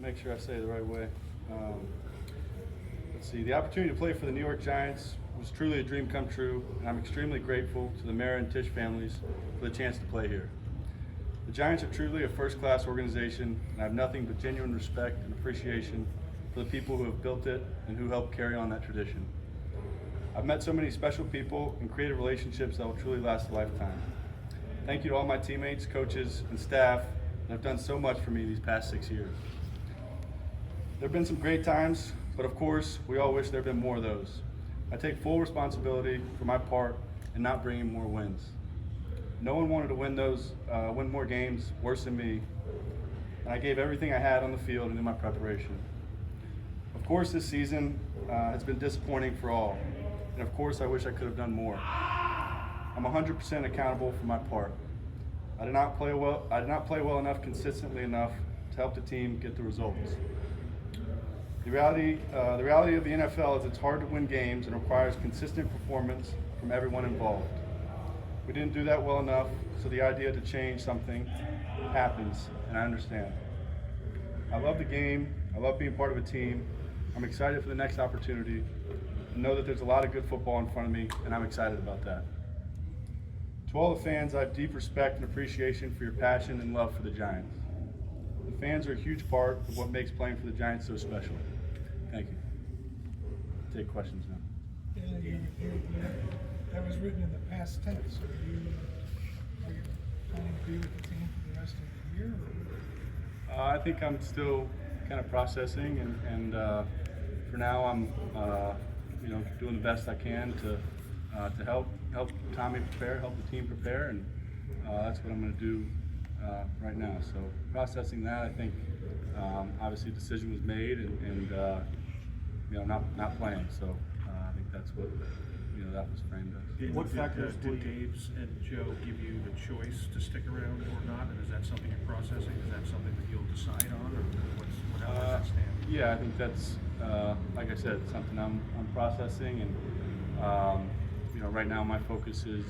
make sure I say it the right way. Let's see. The opportunity to play for the New York Giants was truly a dream come true, and I'm extremely grateful to the Mara and Tisch families for the chance to play here. The Giants are truly a first-class organization, and I have nothing but genuine respect and appreciation for the people who have built it and who helped carry on that tradition. I've met so many special people and created relationships that will truly last a lifetime. Thank you to all my teammates, coaches, and staff that have done so much for me these past 6 years. There have been some great times, but of course, we all wish there had been more of those. I take full responsibility for my part in not bringing more wins. No one wanted to win more games worse than me, and I gave everything I had on the field and in my preparation. Of course, this season has been disappointing for all, and of course, I wish I could have done more. I'm 100% accountable for my part. I did not play well enough consistently enough to help the team get the results. The reality of the NFL is it's hard to win games and requires consistent performance from everyone involved. We didn't do that well enough, so the idea to change something happens, and I understand. I love the game. I love being part of a team. I'm excited for the next opportunity. I know that there's a lot of good football in front of me, and I'm excited about that. To all the fans, I have deep respect and appreciation for your passion and love for the Giants. The fans are a huge part of what makes playing for the Giants so special. Thank you. Take questions now. Yeah, that was written in the past tense. Are you planning to be with the team for the rest of the year? I think I'm still kind of processing, and for now I'm doing the best I can to help Tommy prepare, help the team prepare, and that's what I'm going to do right now. So processing that, I think obviously a decision was made, and not playing. So I think that's what that was framed as. What factors did Dave's and Joe give you the choice to stick around or not? And is that something you're processing? Is that something that you'll decide on, or how does that stand? Yeah, I think that's like I said, something I'm processing, and right now my focus is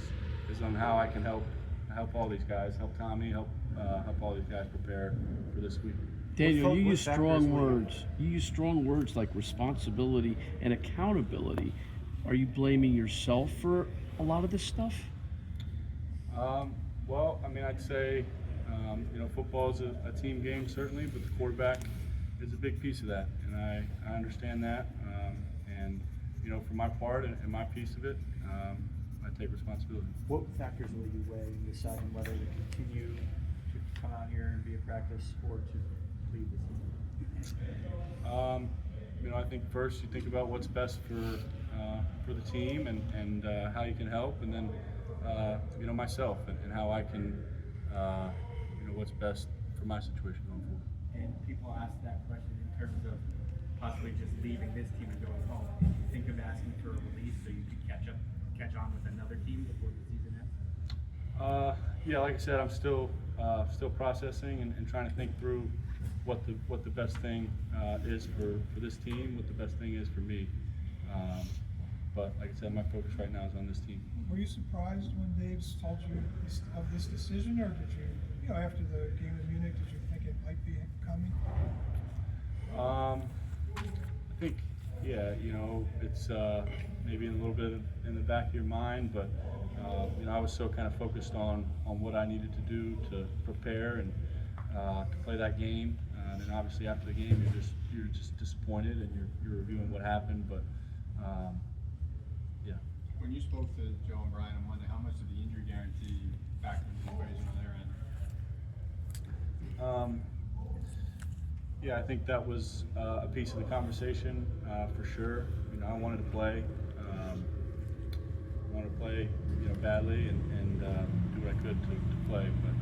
on how I can help all these guys, help Tommy, help all these guys prepare for this week. Daniel, you use strong words. You use strong words like responsibility and accountability. Are you blaming yourself for a lot of this stuff? Well, I mean, I'd say, football is a team game, certainly, but the quarterback is a big piece of that, and I understand that. And, for my part and my piece of it, I take responsibility. What factors will you weigh in deciding whether to continue to come out here and be a practice or to leave the season? I think first you think about what's best for the team and how you can help, and then myself and how I can what's best for my situation going forward. And people ask that question in terms of possibly just leaving this team and going home. Did you think of asking for a release so you could catch on with another team before the season ends? Yeah, like I said, I'm still processing and trying to think through what the best thing is for this team, what the best thing is for me. But like I said, my focus right now is on this team. Were you surprised when Dave's told you of this decision, or did you, after the game in Munich, did you think it might be coming? I think, yeah, it's maybe a little bit in the back of your mind, but I was so kind of focused on what I needed to do to prepare and to play that game. And then obviously after the game, you're just disappointed and you're reviewing what happened, but yeah. When you spoke to Joe and Brian on Monday, how much did the injury guarantee factor into the equation on their end? Yeah, I think that was a piece of the conversation for sure. I wanted to play. I wanted to play, badly and do what I could to play. But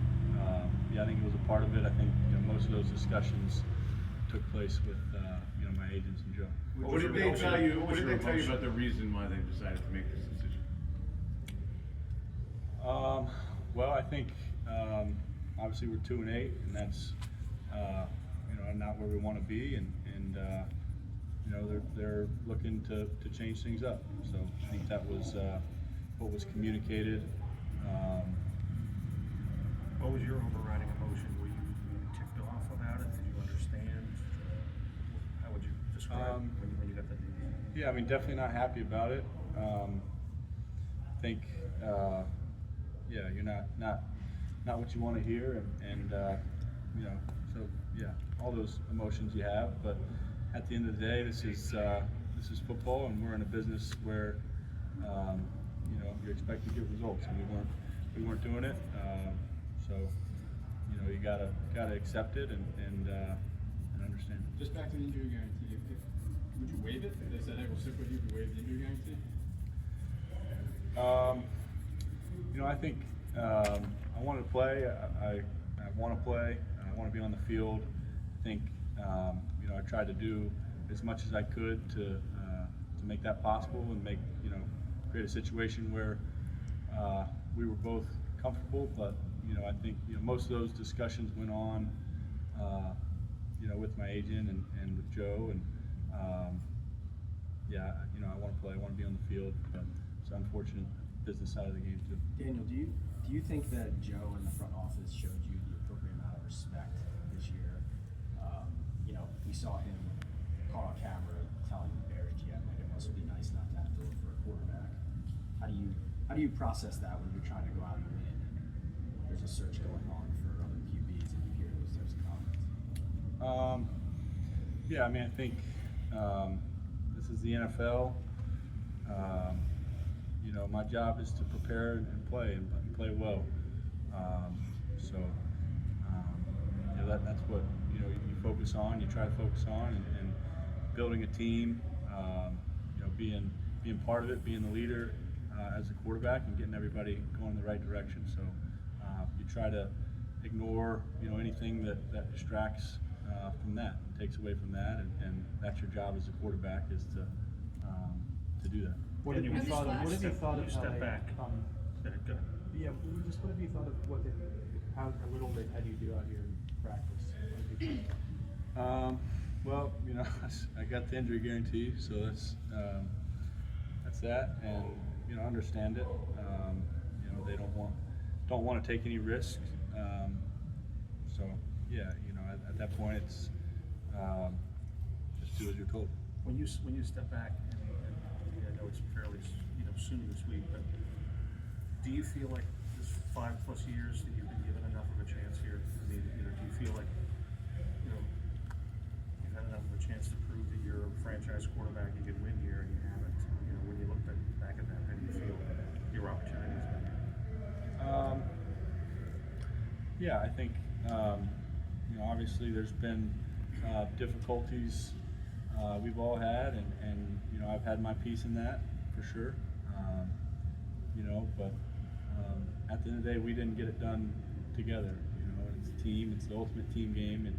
yeah, I think it was a part of it. I think most of those discussions took place with my agents and Joe. What did they tell you? What did they tell you about the reason why they decided to make this decision? Well, I think obviously we're 2-8, and that's not where we want to be, and they're looking to change things up. So I think that was what was communicated. What was your overriding emotion? Were you ticked off about it? Did you understand? describe when you got that news? Yeah, I mean, definitely not happy about it. I think, yeah, you're not what you want to hear, and you know, so yeah, all those emotions you have. But at the end of the day, this is football, and we're in a business where you know, you expect to get results, and we weren't doing it. So you know, you gotta accept it and understand it. Just back to the injury guarantee, would you waive it? If they said, hey, we'll stick with you if you waive the injury guarantee? You know, I think I want to play. I want to play. I want to be on the field. I think you know, I tried to do as much as I could to make that possible and create a situation where we were both comfortable. But you know, I think most of those discussions went on you know, with my agent and with Joe, and yeah, you know, I want to play. I want to be on the field, but it's unfortunate business side of the game too. Daniel, do you think that Joe in the front office showed you the appropriate amount of respect this year? You know, we saw him caught on camera telling the Bears GM that it must be nice not to have to look for a quarterback. How do you process that when you're trying to go out and win, and there's a search going on for other QBs, and you hear those types of comments? Yeah, I mean, I think this is the NFL. You know, my job is to prepare and play and play well. So you know, that's what you focus on. You try to focus on, and building a team. You know, being part of it, being the leader as a quarterback, and getting everybody going in the right direction. So you try to ignore anything that distracts from that, and takes away from that, and that's your job as a quarterback, is to do that. What have you thought of? What have you thought of how Step they, back. Go ahead. Yeah, what have you thought of how a little bit? How do you do out here in practice? Well, you know, I got the injury guarantee, so that's that, and you know, understand it. You know, they don't want to take any risks. So yeah, you know, at that point, it's just do as you're told. When you step back, and I know it's fairly soon this week, but do you feel like this 5+ years that you've been given enough of a chance here? I mean, do you feel like you've had enough of a chance to prove that you're a franchise quarterback, you can win here, and you haven't? You know, when you look back at that, how do you feel your opportunities? Yeah, I think you know, obviously there's been difficulties we've all had, and you know, I've had my piece in that for sure. You know, but at the end of the day, we didn't get it done together. You know, it's a team. It's the ultimate team game, and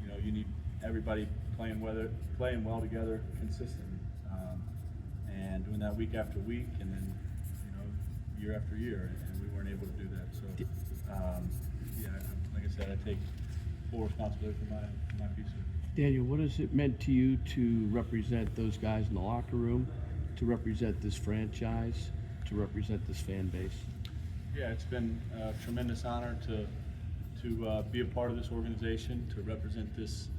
you know, you need everybody playing well together consistently, and doing that week after week, and then you know, year after year, and we weren't able to do that. So yeah, like I said, I take full responsibility for my piece of it. Daniel, what has it meant to you to represent those guys in the locker room, to represent this franchise, to represent this fan base? Yeah, it's been a tremendous honor to be a part of this organization, to represent this,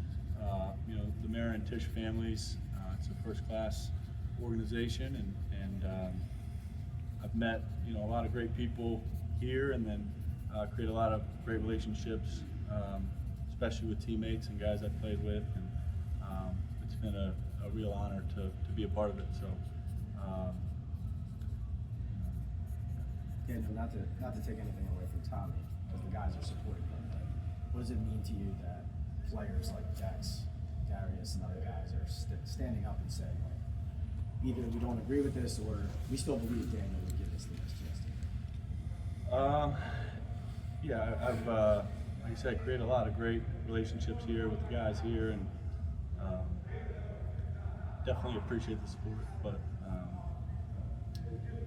you know, the Mara and Tisch families. It's a first-class organization, and I've met a lot of great people here, and then create a lot of great relationships, especially with teammates and guys I've played with, and it's been a real honor to be a part of it. So. Daniel, not to take anything away from Tommy, because the guys are supporting him, but what does it mean to you that players like Dex, Darius, and other guys are standing up and saying, like, either we don't agree with this, or we still believe Daniel would give us the best chance to? Yeah, I've like I said, created a lot of great relationships here with the guys here, and definitely appreciate the support. But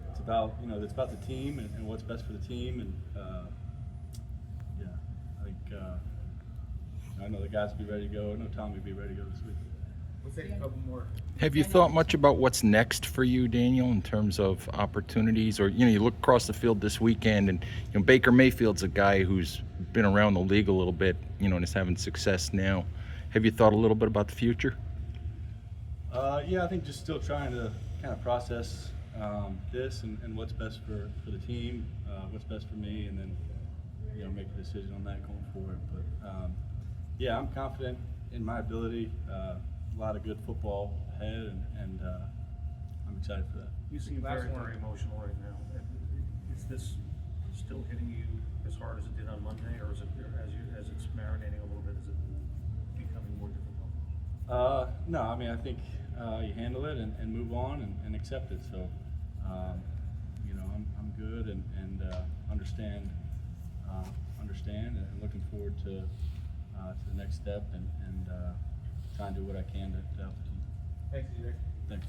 it's about it's about the team and what's best for the team, and yeah, I think I know the guys will be ready to go. I know Tommy will be ready to go this week. We'll take a couple more. Have you thought much about what's next for you, Daniel, in terms of opportunities? Or, you look across the field this weekend, and Baker Mayfield's a guy who's been around the league a little bit, and is having success now. Have you thought a little bit about the future? Yeah, I think just still trying to kind of process this and what's best for the team, what's best for me, and then make a decision on that going forward. But yeah, I'm confident in my ability. A lot of good football ahead, and I'm excited for that. You seem very, very emotional right now. Is this still hitting you as hard as it did on Monday, or is it, as it's marinating a little bit, is it becoming more difficult? No, I mean, I think you handle it and move on and accept it. So, I'm good and understand and looking forward to the next step and trying to do what I can to help the team. Thanks, Zach. Thanks.